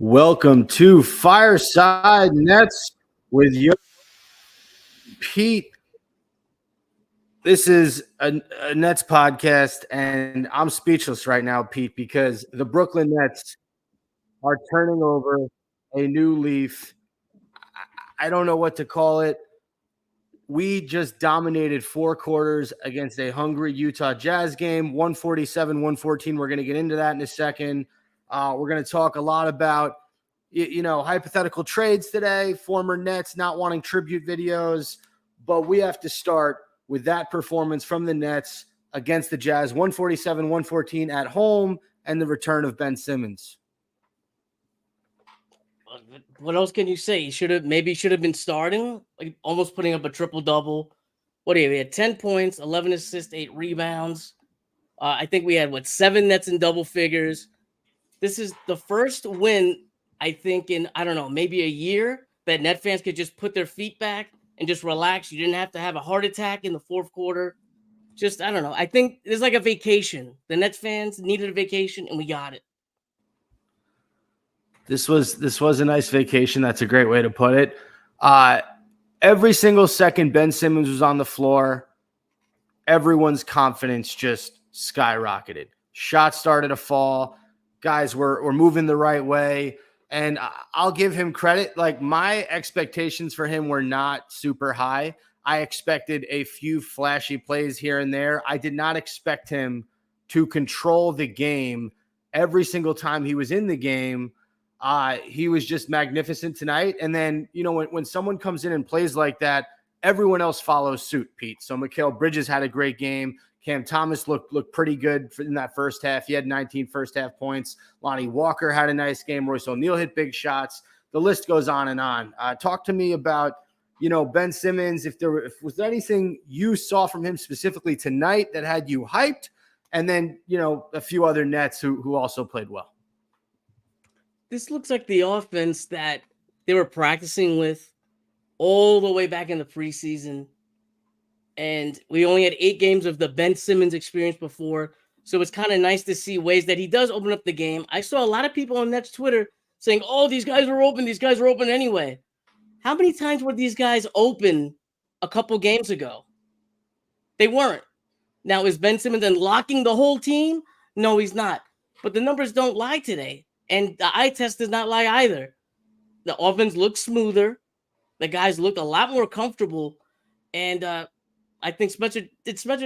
Welcome to Fireside Nets with your Pete. This is a Nets podcast, and I'm speechless right now, Pete, because the Brooklyn Nets are turning over a new leaf. I don't know what to call it. We just dominated 4 quarters against a hungry Utah Jazz game, 147-114. We're going to get into that in a second. We're going to talk a lot about hypothetical trades today, former Nets not wanting tribute videos, but we have to start with that performance from the Nets against the Jazz, 147-114 at home, and the return of Ben Simmons. What else can you say? He should have been starting, like almost putting up a triple double. What do you? He had 10 points, 11 assists, 8 rebounds. I think we had 7 nets in double figures. This is the first win, I think, in maybe a year that Net fans could just put their feet back and just relax. You didn't have to have a heart attack in the fourth quarter. Just I don't know. I think there's like a vacation. The Nets fans needed a vacation, and we got it. This was a nice vacation. That's a great way to put it. Every single second Ben Simmons was on the floor, everyone's confidence just skyrocketed. Shots started to fall. Guys were moving the right way. And I'll give him credit. Like, my expectations for him were not super high. I expected a few flashy plays here and there. I did not expect him to control the game every single time he was in the game. He was just magnificent tonight. And then, when someone comes in and plays like that, everyone else follows suit, Pete. So Mikal Bridges had a great game. Cam Thomas looked pretty good in that first half. He had 19 first half points. Lonnie Walker had a nice game. Royce O'Neal hit big shots. The list goes on and on. Talk to me about, Ben Simmons. If was there anything you saw from him specifically tonight that had you hyped, and then, a few other Nets who also played well. This looks like the offense that they were practicing with all the way back in the preseason. And we only had 8 games of the Ben Simmons experience before. So it's kind of nice to see ways that he does open up the game. I saw a lot of people on Nets Twitter saying, oh, these guys are open. These guys are open anyway. How many times were these guys open a couple games ago? They weren't. Now, is Ben Simmons unlocking the whole team? No, he's not. But the numbers don't lie today. And the eye test does not lie either. The offense looked smoother. The guys looked a lot more comfortable. And I think Spencer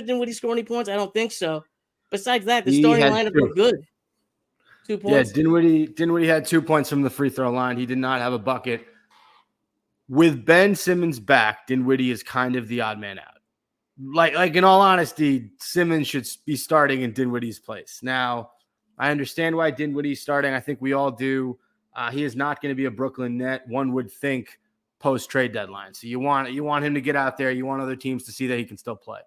Dinwiddie score any points? I don't think so. Besides that, the starting lineup looked good. 2 points. Yeah, Dinwiddie had 2 points from the free throw line. He did not have a bucket. With Ben Simmons back, Dinwiddie is kind of the odd man out. Like in all honesty, Simmons should be starting in Dinwiddie's place. Now, I understand why Dinwiddie's starting. I think we all do. He is not going to be a Brooklyn Net, one would think, post-trade deadline. So you want him to get out there. You want other teams to see that he can still play.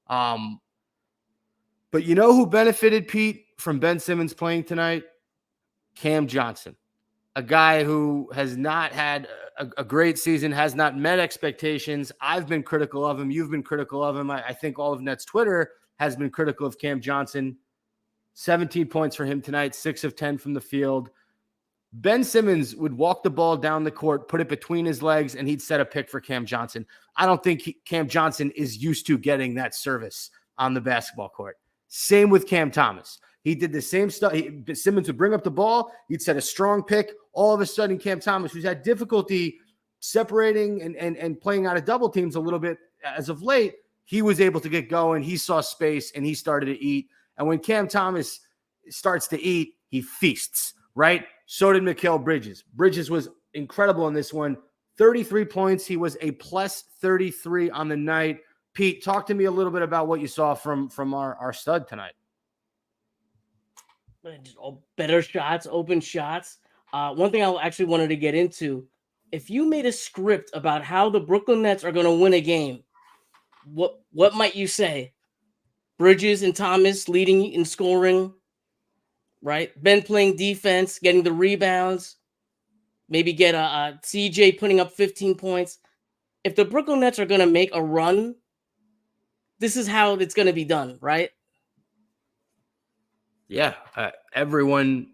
But you know who benefited, Pete, from Ben Simmons playing tonight? Cam Johnson, a guy who has not had a great season, has not met expectations. I've been critical of him. You've been critical of him. I think all of Nets Twitter has been critical of Cam Johnson. 17 points for him tonight, 6 of 10 from the field. Ben Simmons would walk the ball down the court, put it between his legs, and he'd set a pick for Cam Johnson. I don't think Cam Johnson is used to getting that service on the basketball court. Same with Cam Thomas. He did the same stuff. Simmons would bring up the ball. He'd set a strong pick. All of a sudden, Cam Thomas, who's had difficulty separating and playing out of double teams a little bit as of late, he was able to get going. He saw space, and he started to eat. And when Cam Thomas starts to eat, he feasts, right? So did Mikal Bridges. Bridges was incredible in this one. 33 points. He was a plus 33 on the night. Pete, talk to me a little bit about what you saw from our stud tonight. Just better shots, open shots. One thing I actually wanted to get into, if you made a script about how the Brooklyn Nets are going to win a game, what might you say? Bridges and Thomas leading in scoring, right? Ben playing defense, getting the rebounds, maybe get a CJ putting up 15 points. If the Brooklyn Nets are going to make a run, this is how it's going to be done, right? Yeah, everyone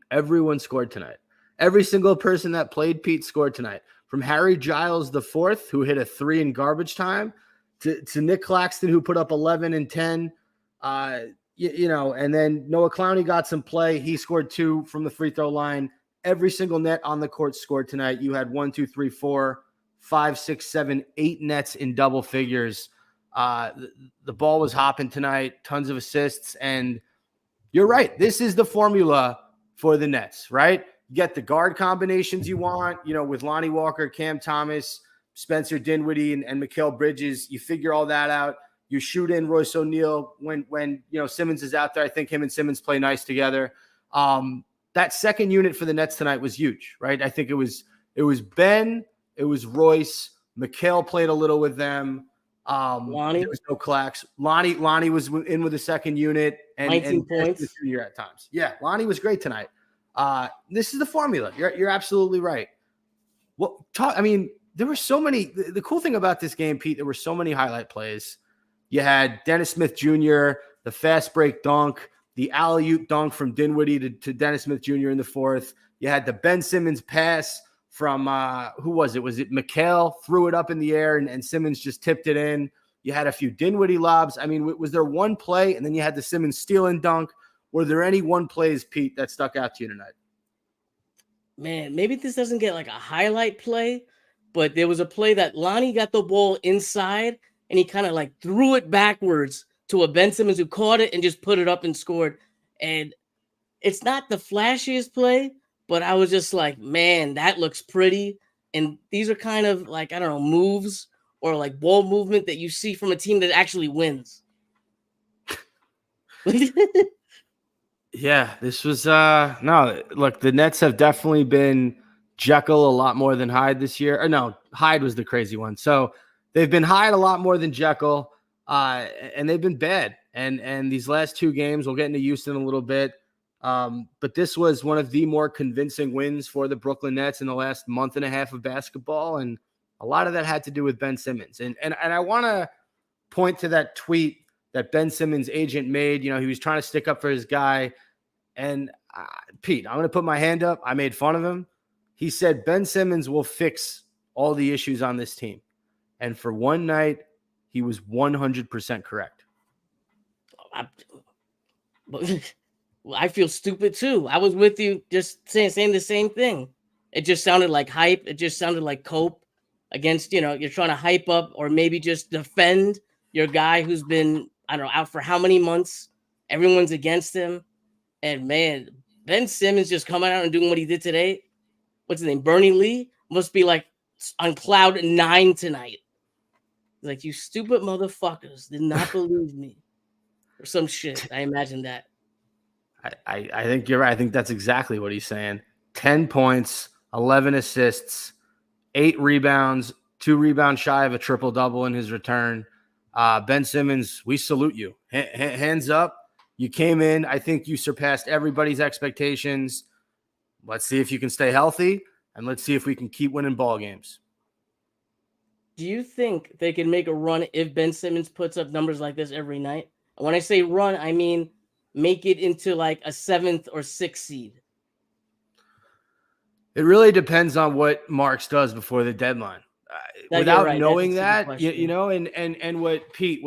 scored tonight. Every single person that played Pete scored tonight. From Harry Giles the fourth, who hit a 3 in garbage time, to Nick Claxton, who put up 11 and 10. And then Noah Clowney got some play. He scored 2 from the free throw line. Every single net on the court scored tonight. You had 1, 2, 3, 4, 5, 6, 7, 8 nets in double figures. The ball was hopping tonight, tons of assists. And you're right. This is the formula for the Nets, right? You get the guard combinations you want, with Lonnie Walker, Cam Thomas, Spencer Dinwiddie, and Mikal Bridges. You figure all that out. You shoot in Royce O'Neal when Simmons is out there. I think him and Simmons play nice together. That second unit for the Nets tonight was huge, right? I think it was Ben, it was Royce, Mikal played a little with them. Lonnie. There was no Clax. Lonnie was in with the second unit and 19 points at times. Yeah, Lonnie was great tonight. This is the formula. You're absolutely right. There were so many. The cool thing about this game, Pete, there were so many highlight plays. You had Dennis Smith Jr., the fast break dunk, the alley-oop dunk from Dinwiddie to Dennis Smith Jr. in the fourth. You had the Ben Simmons pass from who was it? Was it Mikal? Threw it up in the air and Simmons just tipped it in. You had a few Dinwiddie lobs. I mean, was there one play and then you had the Simmons steal and dunk? Were there any one plays, Pete, that stuck out to you tonight? Man, maybe this doesn't get like a highlight play, but there was a play that Lonnie got the ball inside and he kind of like threw it backwards to a Ben Simmons who caught it and just put it up and scored. And it's not the flashiest play, but I was just like, man, that looks pretty. And these are kind of like, I don't know, moves or like ball movement that you see from a team that actually wins. Yeah, this was no, look, the Nets have definitely been Jekyll a lot more than Hyde this year. Or no, Hyde was the crazy one. So they've been Hyde a lot more than Jekyll, and they've been bad. And these last 2 games, we'll get into Houston a little bit. But this was one of the more convincing wins for the Brooklyn Nets in the last month and a half of basketball. And a lot of that had to do with Ben Simmons. And I want to point to that tweet that Ben Simmons' agent made. He was trying to stick up for his guy. And Pete, I'm going to put my hand up. I made fun of him. He said Ben Simmons will fix all the issues on this team. And for one night, he was 100% correct. I feel stupid too. I was with you just saying the same thing. It just sounded like hype. It just sounded like cope against, you're trying to hype up or maybe just defend your guy who's been, I don't know, out for how many months. Everyone's against him. And man, Ben Simmons just coming out and doing what he did today. What's his name? Bernie Lee must be like on cloud 9 tonight. Like, you stupid motherfuckers did not believe me or some shit. I imagine that. I think you're right. I think that's exactly what he's saying. 10 points, 11 assists, 8 rebounds, 2 rebounds shy of a triple-double in his return. Ben Simmons, we salute you. Hands up. You came in. I think you surpassed everybody's expectations. Let's see if you can stay healthy, and let's see if we can keep winning ball games. Do you think they can make a run if Ben Simmons puts up numbers like this every night? And when I say run, I mean make it into like a 7th or 6th seed. It really depends on what Marks does before the deadline. Without knowing that, and what Pete,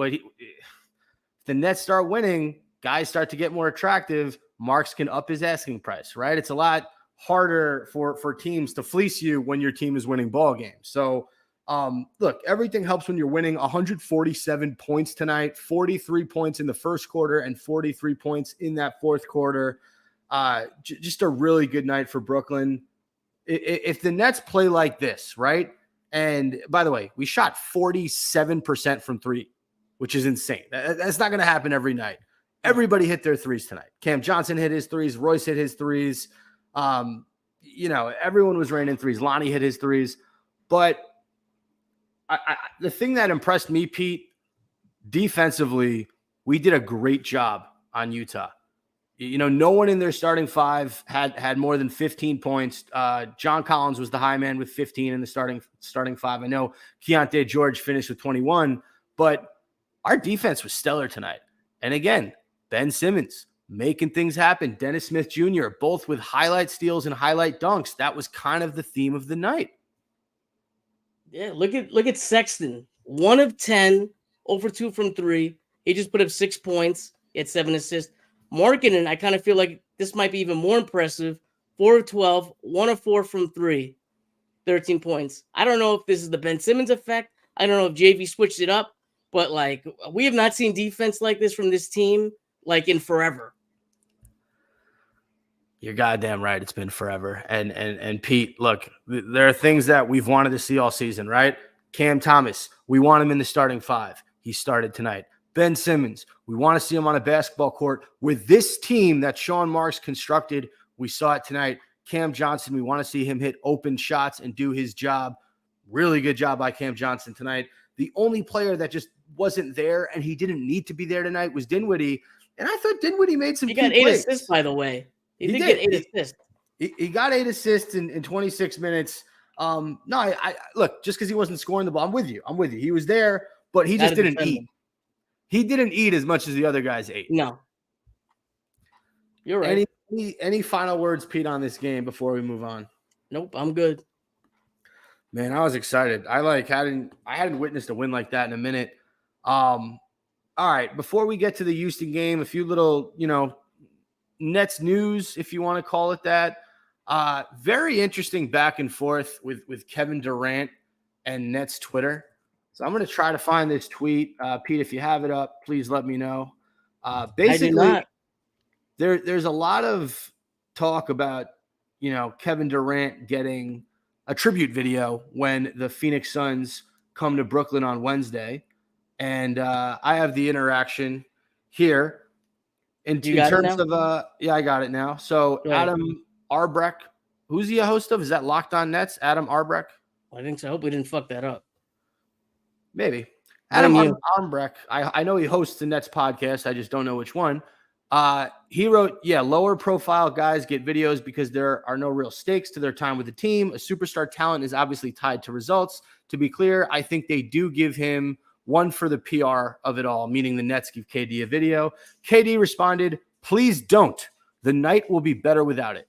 the Nets start winning, guys start to get more attractive. Marks can up his asking price, right? It's a lot harder for teams to fleece you when your team is winning ball games. So, look, everything helps when you're winning. 147 points tonight, 43 points in the first quarter, and 43 points in that fourth quarter. Just a really good night for Brooklyn. If the Nets play like this, right? And by the way, we shot 47% from 3, which is insane. That's not going to happen every night. Everybody hit their threes tonight. Cam Johnson hit his threes. Royce hit his threes. Everyone was raining threes. Lonnie hit his threes. But the thing that impressed me, Pete, defensively, we did a great job on Utah. No one in their starting 5 had more than 15 points. John Collins was the high man with 15 in the starting 5. I know Keontae George finished with 21, but our defense was stellar tonight. And again, Ben Simmons, making things happen. Dennis Smith Jr., both with highlight steals and highlight dunks. That was kind of the theme of the night. Yeah, look at Sexton. 1 of 10, 0 for 2 from 3. He just put up 6 points. He had 7 assists. Markkanen, I kind of feel like this might be even more impressive. 4 of 12, 1 of 4 from 3. 13 points. I don't know if this is the Ben Simmons effect. I don't know if JV switched it up, but like we have not seen defense like this from this team like in forever. You're goddamn right. It's been forever. And Pete, look, there are things that we've wanted to see all season, right? Cam Thomas, we want him in the starting 5. He started tonight. Ben Simmons, we want to see him on a basketball court with this team that Sean Marks constructed. We saw it tonight. Cam Johnson, we want to see him hit open shots and do his job. Really good job by Cam Johnson tonight. The only player that just wasn't there and he didn't need to be there tonight was Dinwiddie. And I thought Dinwiddie made some He key got 8 plays. assists, by the way. He did get 8 assists. He got 8 assists in 26 minutes. No, I look, just because he wasn't scoring the ball, I'm with you. He was there, but he just didn't eat. He didn't eat as much as the other guys ate. No. You're right. Any final words, Pete, on this game before we move on? Nope, I'm good. Man, I was excited. I hadn't witnessed a win like that in a minute. All right, before we get to the Houston game, a few little, Nets news, if you want to call it that. Very interesting back and forth with Kevin Durant and Nets Twitter. So I'm going to try to find this tweet. Pete, if you have it up, please let me know. Basically, I do not. There's a lot of talk about, Kevin Durant getting a tribute video when the Phoenix Suns come to Brooklyn on Wednesday. And I have the interaction here. In terms of I got it now. So Adam Arbrecht, who's he a host of? Is that Locked On Nets? Adam Arbrecht? I think so. I hope we didn't fuck that up. Maybe. Adam Arbrecht. I know he hosts the Nets podcast. I just don't know which one. He wrote, lower profile guys get videos because there are no real stakes to their time with the team. A superstar talent is obviously tied to results. To be clear, I think they do give him one for the PR of it all, meaning the Nets give KD a video. KD responded, please don't. The night will be better without it.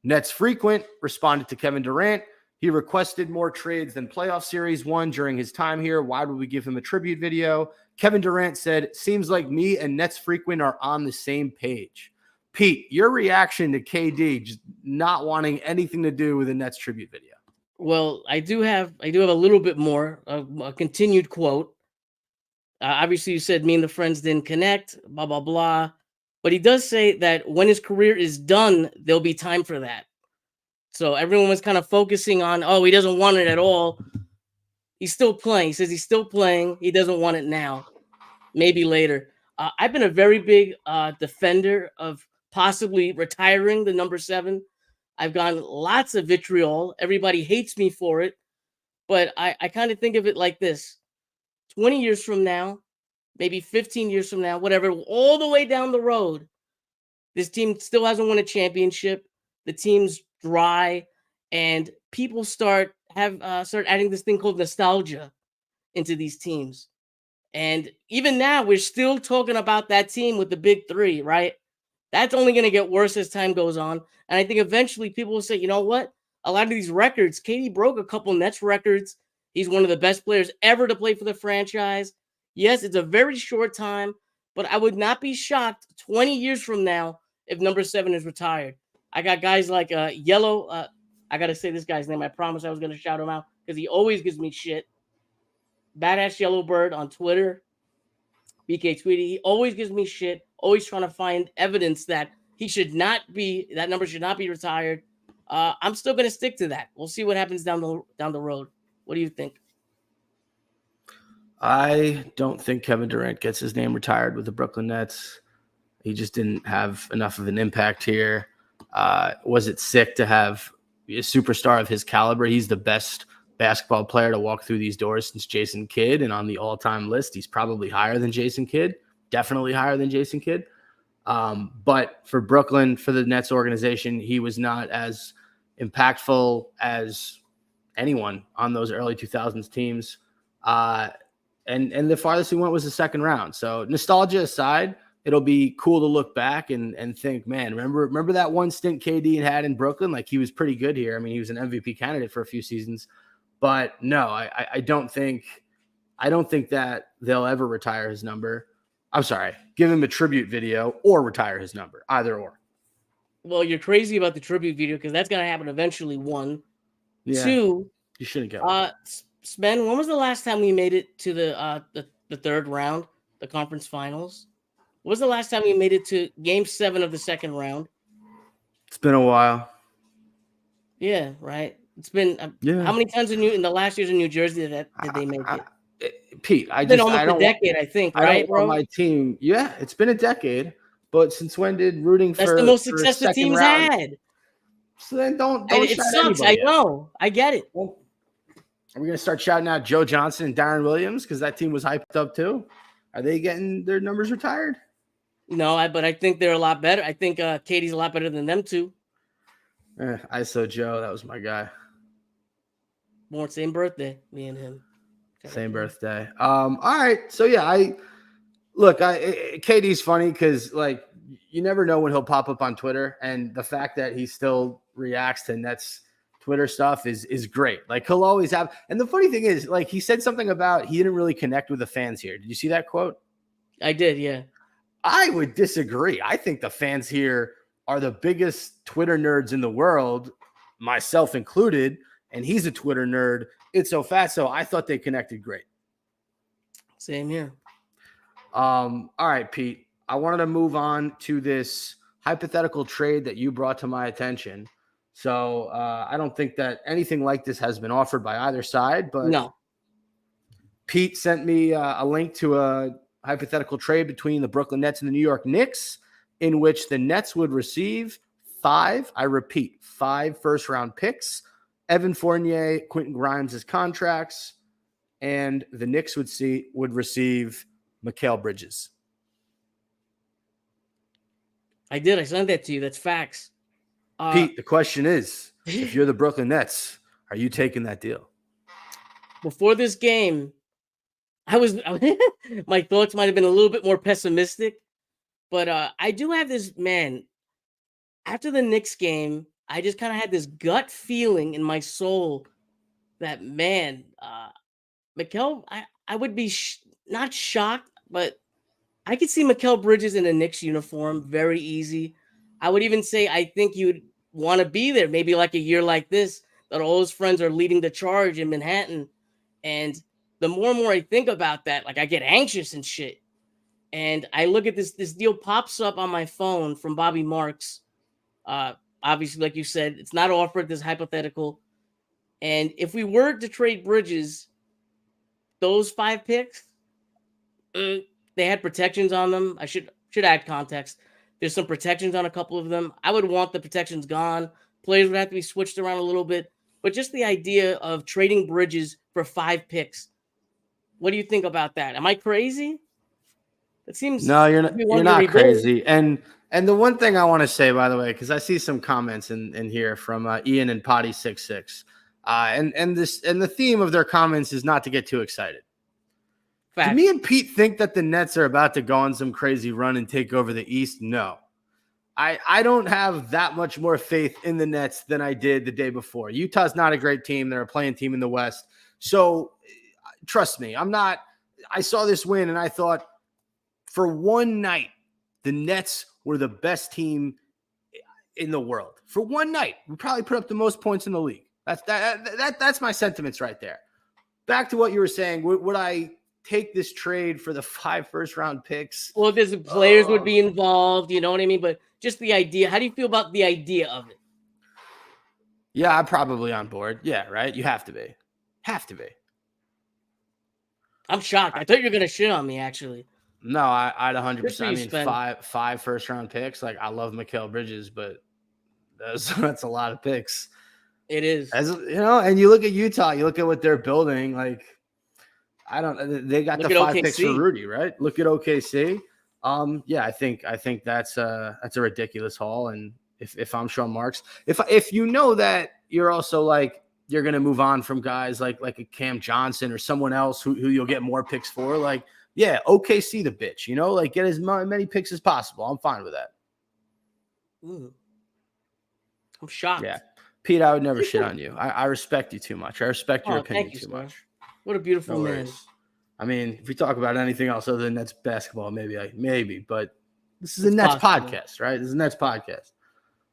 Nets Frequent responded to Kevin Durant. He requested more trades than playoff series won during his time here. Why would we give him a tribute video? Kevin Durant said, seems like me and Nets Frequent are on the same page. Pete, your reaction to KD just not wanting anything to do with the Nets tribute video. Well, I do have a little bit more, a continued quote. Obviously, you said me and the friends didn't connect, blah, blah, blah. But he does say that when his career is done, there'll be time for that. So everyone was kind of focusing on, he doesn't want it at all. He's still playing. He says he's still playing. He doesn't want it now. Maybe later. I've been a very big defender of possibly retiring the number 7. I've gotten lots of vitriol. Everybody hates me for it. But I kind of think of it like this. 20 years from now, maybe 15 years from now, whatever, all the way down the road, this team still hasn't won a championship. The team's dry. And people start adding this thing called nostalgia into these teams. And even now, we're still talking about that team with the big 3, right? That's only going to get worse as time goes on. And I think eventually people will say, you know what? A lot of these records, KD broke a couple Nets records. He's one of the best players ever to play for the franchise. Yes, it's a very short time, but I would not be shocked 20 years from now if number 7 is retired. I got guys like Yellow. I got to say this guy's name. I promise I was going to shout him out because he always gives me shit. Badass Yellowbird on Twitter. BK Tweety. He always gives me shit. Always trying to find evidence that that number should not be retired. I'm still going to stick to that. We'll see what happens down the road. What do you think? I don't think Kevin Durant gets his name retired with the Brooklyn Nets. He just didn't have enough of an impact here. Was it sick to have a superstar of his caliber? He's the best basketball player to walk through these doors since Jason Kidd, and on the all-time list, he's probably higher than Jason Kidd, definitely higher than Jason Kidd. But for Brooklyn, for the Nets organization, he was not as impactful as anyone on those early 2000s teams. And the farthest he went was the second round. So nostalgia aside, it'll be cool to look back and think, man, remember that one stint KD had in Brooklyn? Like, he was pretty good here. I mean, he was an MVP candidate for a few seasons, but no, I don't think that they'll ever retire his number. I'm sorry, give him a tribute video or retire his number, either or. Well, you're crazy about the tribute video because that's going to happen eventually. One, Yeah, two. you shouldn't get one. Spen, when was the last time we made it to the third round, the conference finals? When was the last time we made it to Game 7 of the second round? It's been a while. Yeah, right. It's been how many times in the last years in New Jersey did they make it? Pete, It's been almost a decade, I think, right, bro? My team. Yeah, it's been a decade. But since when did rooting That's for the most for success the second team's round? had? So then don't And it shout sucks. I anybody out. know. I get it. Are we gonna start shouting out Joe Johnson and Darren Williams because that team was hyped up too? Are they getting their numbers retired? No, but I think they're a lot better. I think Katie's a lot better than them two. ISO Joe, that was my guy. Born same birthday, me and him. Same birthday. All right. So yeah, KD's funny because like you never know when he'll pop up on Twitter, and the fact that he still reacts to Nets Twitter stuff is great. Like he'll always have. And the funny thing is, like he said something about he didn't really connect with the fans here. Did you see that quote? I did, yeah. I would disagree. I think the fans here are the biggest Twitter nerds in the world, myself included, and he's a Twitter nerd. It's so fast. So I thought they connected great. Same here. All right, Pete. I wanted to move on to this hypothetical trade that you brought to my attention. So I don't think that anything like this has been offered by either side, but no. Pete sent me a link to a hypothetical trade between the Brooklyn Nets and the New York Knicks, in which the Nets would receive 5 first-round picks, Evan Fournier, Quentin Grimes' contracts, and the Knicks would receive Mikal Bridges. I did. I sent that to you. That's facts. Pete, the question is, if you're the Brooklyn Nets, are you taking that deal? Before this game, my thoughts might have been a little bit more pessimistic, but I do have this, man, after the Knicks game, I just kind of had this gut feeling in my soul that, man, Mikal, I would be not shocked, but I could see Mikal Bridges in a Knicks uniform very easy. I would even say I think you'd want to be there, maybe like a year like this, that all his friends are leading the charge in Manhattan. And the more and more I think about that, like I get anxious and shit. And I look at this deal pops up on my phone from Bobby Marks. Obviously, like you said, it's not offered, this hypothetical. And if we were to trade Bridges, those 5 picks, they had protections on them. I should add context. There's some protections on a couple of them. I would want the protections gone. Players would have to be switched around a little bit. But just the idea of trading Bridges for 5 picks, what do you think about that? Am I crazy? It seems no, you're not crazy. And the one thing I want to say, by the way, because I see some comments in here from Ian and Potty66, and the theme of their comments is not to get too excited. Fact. Do me and Pete think that the Nets are about to go on some crazy run and take over the East? No. I don't have that much more faith in the Nets than I did the day before. Utah's not a great team. They're a playing team in the West. So trust me, I saw this win and I thought for one night, the Nets were the best team in the world. For one night, we probably put up the most points in the league. That's my sentiments right there. Back to what you were saying. Would I take this trade for the 5 first-round picks? Well, there's players would be involved, you know what I mean? But just the idea. How do you feel about the idea of it? Yeah, I'm probably on board. Yeah, right? You have to be. Have to be. I'm shocked. I thought you were going to shit on me, actually. No, I'd 100%. I mean, Spen. five first-round picks. Like, I love Mikal Bridges, but that's a lot of picks. It is. As you know, and you look at Utah, you look at what they're building. Like, they got the 5 picks for Rudy, right? Look at OKC. Yeah, I think that's a ridiculous haul. And if I'm Sean Marks, if you know that you're also like you're gonna move on from guys like a Cam Johnson or someone else who you'll get more picks for, like Yeah, OKC the bitch, like get as many picks as possible. I'm fine with that. I'm shocked. Yeah. Pete, I would never shit on you. I respect you too much. I respect your opinion thank you, too sir. much. What a beautiful No man. worries. I mean, if we talk about anything else other than Nets basketball, maybe, but this is a Nets podcast, right? This is a Nets podcast.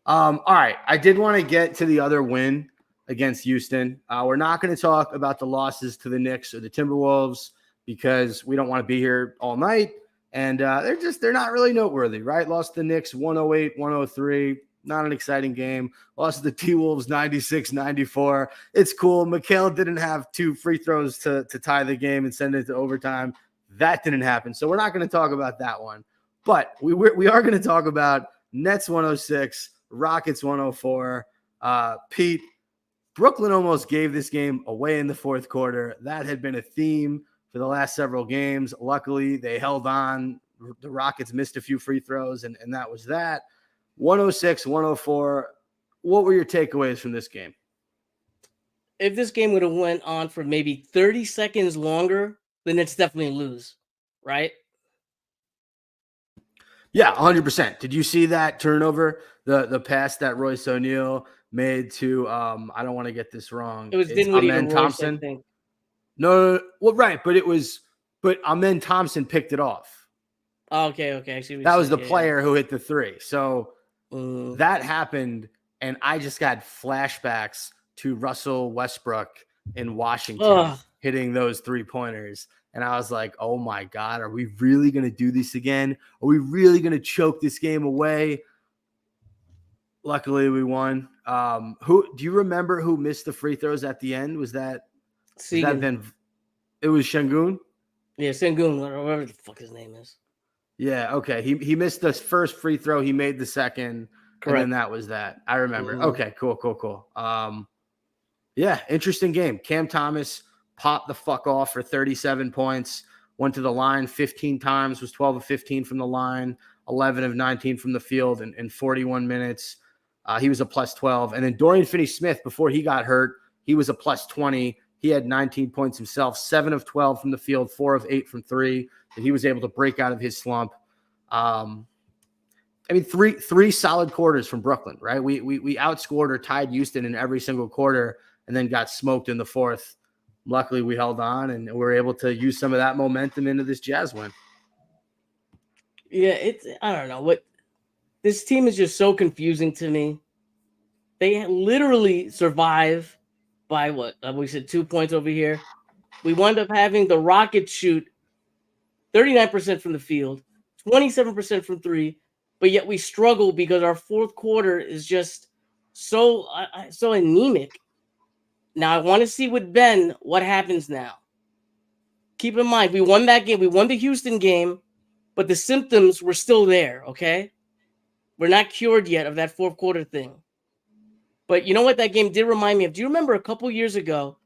All right. I did want to get to the other win against Houston. We're not going to talk about the losses to the Knicks or the Timberwolves because we don't want to be here all night. And they're not really noteworthy, right? Lost to the Knicks 108-103. Not an exciting game. Lost to the T-Wolves 96-94. It's cool. Mikal didn't have 2 free throws to tie the game and send it to overtime. That didn't happen. So we're not going to talk about that one. But we are going to talk about Nets 106, Rockets 104. Pete, Brooklyn almost gave this game away in the fourth quarter. That had been a theme for the last several games. Luckily, they held on. The Rockets missed a few free throws, and that was that. 106, 104. What were your takeaways from this game? If this game would have went on for maybe 30 seconds longer, the Nets definitely lose, right? Yeah, 100%. Did you see that turnover? The pass that Royce O'Neal made to I don't want to get this wrong. It was Dinwiddie to Royce, Thompson. I think. No, well, right, but Amen Thompson picked it off. Oh, okay. I see that was the player who hit the 3. So that happened, and I just got flashbacks to Russell Westbrook in Washington hitting those 3-pointers. And I was like, oh, my God, are we really going to do this again? Are we really going to choke this game away? Luckily, we won. Do you remember who missed the free throws at the end? Was that Ben? It was Şengün? Yeah, Şengün, whatever the fuck his name is. Yeah, okay. He missed the first free throw. He made the second. Correct. And then that was that. I remember. Okay, cool. Yeah, interesting game. Cam Thomas popped the fuck off for 37 points, went to the line 15 times, was 12 of 15 from the line, 11 of 19 from the field in 41 minutes. He was a plus 12. And then Dorian Finney-Smith, before he got hurt, he was a plus 20. He had 19 points himself, 7 of 12 from the field, 4 of 8 from 3. And he was able to break out of his slump. Three solid quarters from Brooklyn, right? We outscored or tied Houston in every single quarter and then got smoked in the fourth. Luckily, we held on and we were able to use some of that momentum into this Jazz win. Yeah, I don't know. This team is just so confusing to me. They literally survive by we said 2 points over here. We wound up having the Rockets shoot 39% from the field, 27% from 3, but yet we struggle because our fourth quarter is just so anemic. Now I want to see with Ben what happens now. Keep in mind, we won that game. We won the Houston game, but the symptoms were still there, okay? We're not cured yet of that fourth quarter thing. But you know what that game did remind me of? Do you remember a couple years ago,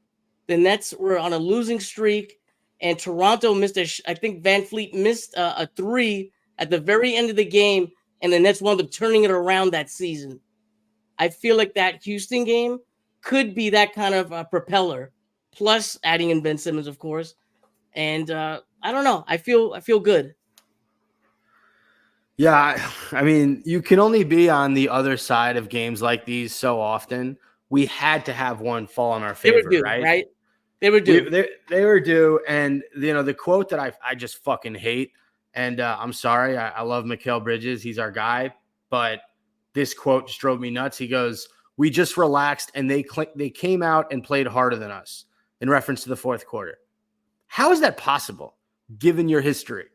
the Nets were on a losing streak, and Toronto missed I think Van Fleet missed a 3 at the very end of the game, and the Nets wound up turning it around that season. I feel like that Houston game could be that kind of propeller, plus adding in Ben Simmons, of course. And I don't know. I feel good. Yeah, I mean, you can only be on the other side of games like these so often. We had to have one fall in our favor, they were due, right? They were due. They were due. And, the quote that I just fucking hate, and I'm sorry, I love Mikal Bridges. He's our guy. But this quote just drove me nuts. He goes, "We just relaxed, and they came out and played harder than us," in reference to the fourth quarter. How is that possible, given your history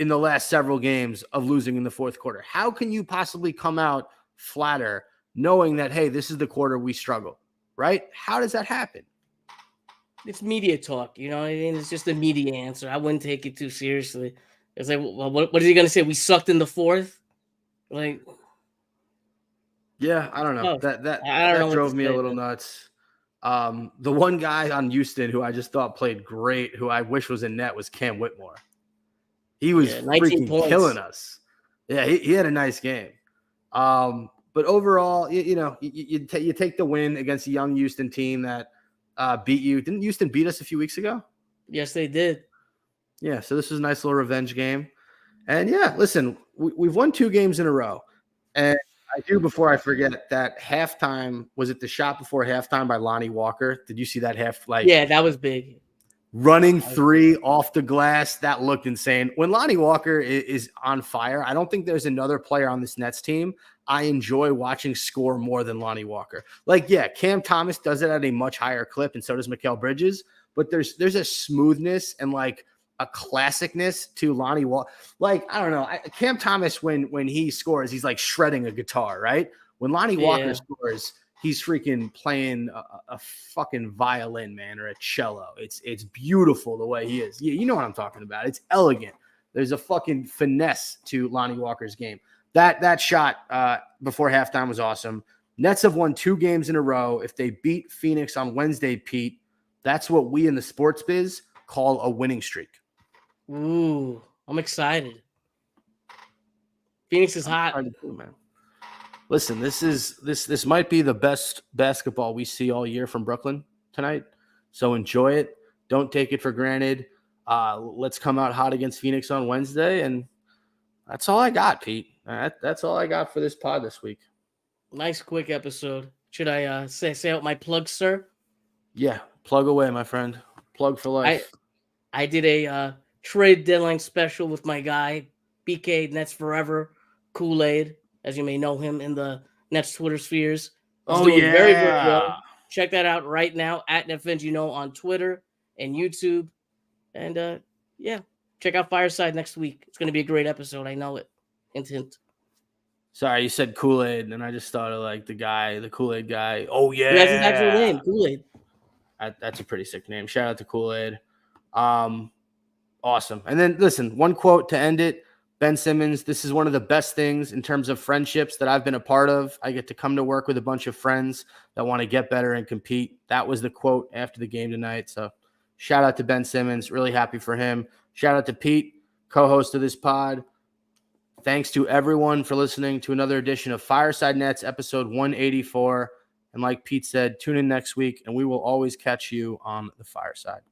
in the last several games of losing in the fourth quarter? How can you possibly come out flatter knowing that, hey, this is the quarter we struggle, right? How does that happen? It's media talk, it's just a media answer. I wouldn't take it too seriously. It's like, well, what is he going to say? We sucked in the fourth? Like, yeah, I don't know. That drove me a little nuts. The one guy on Houston who I just thought played great, who I wish was in net, was Cam Whitmore. He was freaking killing us. Yeah, he had a nice game. But overall, you take the win against a young Houston team that beat you. Didn't Houston beat us a few weeks ago? Yes, they did. Yeah, so this is a nice little revenge game. And yeah, listen, we've won 2 games in a row. And I do, before I forget, that halftime, was it the shot before halftime by Lonnie Walker? Did you see that Yeah, that was big. running 3 off the glass? That looked insane. When Lonnie Walker is on fire, I don't think there's another player on this Nets team I enjoy watching score more than Lonnie Walker. Like, yeah, Cam Thomas does it at a much higher clip, and so does Mikal Bridges. But there's a smoothness and like a classicness to Lonnie Walker. Like, I don't know, Cam Thomas, when he scores, he's like shredding a guitar, right? When Lonnie Walker scores, he's freaking playing a fucking violin, man, or a cello. It's beautiful the way he is. You know what I'm talking about. It's elegant. There's a fucking finesse to Lonnie Walker's game. That shot before halftime was awesome. Nets have won 2 games in a row. If they beat Phoenix on Wednesday, Pete, that's what we in the sports biz call a winning streak. Ooh, I'm excited. Phoenix is hot. Man. Listen, this might be the best basketball we see all year from Brooklyn tonight. So enjoy it. Don't take it for granted. Let's come out hot against Phoenix on Wednesday, and that's all I got, Pete. That's all I got for this pod this week. Nice quick episode. Should I say out my plug, sir? Yeah, plug away, my friend. Plug for life. I did a trade deadline special with my guy, BK Nets Forever, Kool-Aid, as you may know him in the Nets Twitter spheres. He's doing very, very well. Check that out right now at NetFins, on Twitter and YouTube. And yeah, check out Fireside next week. It's going to be a great episode. I know it. Hint, hint. Sorry, you said Kool-Aid, and I just thought of like the Kool-Aid guy. Oh, yeah. That's his actual name, Kool-Aid. That's a pretty sick name. Shout out to Kool-Aid. Awesome. And then, listen, one quote to end it. Ben Simmons, this is one of the best things in terms of friendships that I've been a part of. I get to come to work with a bunch of friends that want to get better and compete. That was the quote after the game tonight. So shout out to Ben Simmons. Really happy for him. Shout out to Pete, co-host of this pod. Thanks to everyone for listening to another edition of Fireside Nets, episode 184. And like Pete said, tune in next week, and we will always catch you on the Fireside.